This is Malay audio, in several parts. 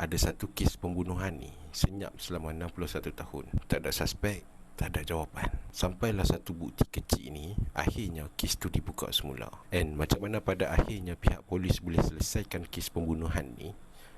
ada satu kes pembunuhan ni senyap selama 61 tahun. Tak ada suspek, tak ada jawapan. Sampailah satu bukti kecil ni, akhirnya kes tu dibuka semula. And macam mana pada akhirnya pihak polis boleh selesaikan kes pembunuhan ni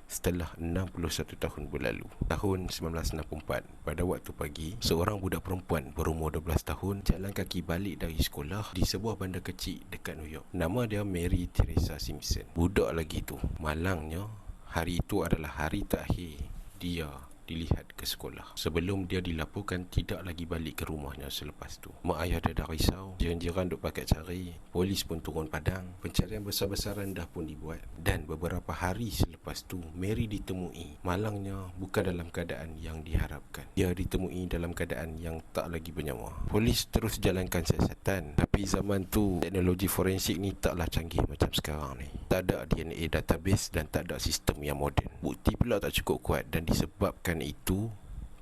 setelah 61 tahun berlalu. Tahun 1964, pada waktu pagi, seorang budak perempuan berumur 12 tahun jalan kaki balik dari sekolah di sebuah bandar kecil dekat New York. Nama dia Mary Teresa Simpson. Budak lagi tu. Malangnya, hari itu adalah hari terakhir dia dilihat ke sekolah sebelum dia dilaporkan tidak lagi balik ke rumahnya selepas tu. Mak ayah dia dah risau, jiran-jiran duk pakat cari, polis pun turun padang, pencarian besar-besaran dah pun dibuat. Dan beberapa hari selepas tu, Mary ditemui. Malangnya bukan dalam keadaan yang diharapkan. Dia ditemui dalam keadaan yang tak lagi bernyawa. Polis terus jalankan siasatan, tapi zaman tu teknologi forensik ni taklah canggih macam sekarang ni. Tak ada DNA database dan tak ada sistem yang moden. Bukti pula tak cukup kuat, dan disebabkan itu,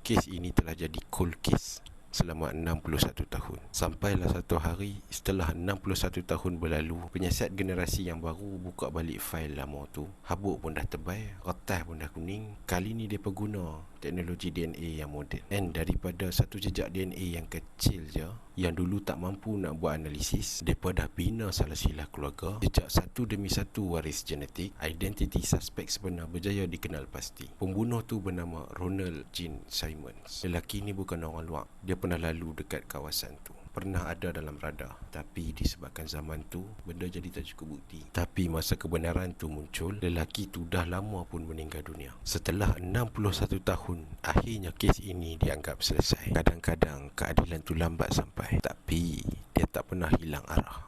kes ini telah jadi cold case selama 61 tahun. Sampailah satu hari setelah 61 tahun berlalu, penyiasat generasi yang baru buka balik fail lama tu. Habuk pun dah tebal, retas pun dah kuning. Kali ni mereka guna teknologi DNA yang moden. And daripada satu jejak DNA yang kecil je, yang dulu tak mampu nak buat analisis, mereka dah bina salah silah keluarga. Jejak satu demi satu waris genetik, identiti suspek sebenar berjaya dikenal pasti. Pembunuh tu bernama Ronald Gene Simmons. Lelaki ni bukan orang luar. Dia pernah lalu dekat kawasan tu, pernah ada dalam radar. Tapi disebabkan zaman tu, benda jadi tak cukup bukti. Tapi masa kebenaran tu muncul, lelaki tu dah lama pun meninggal dunia. Setelah 61 tahun, akhirnya kes ini dianggap selesai. Kadang-kadang keadilan tu lambat sampai, tapi dia tak pernah hilang arah.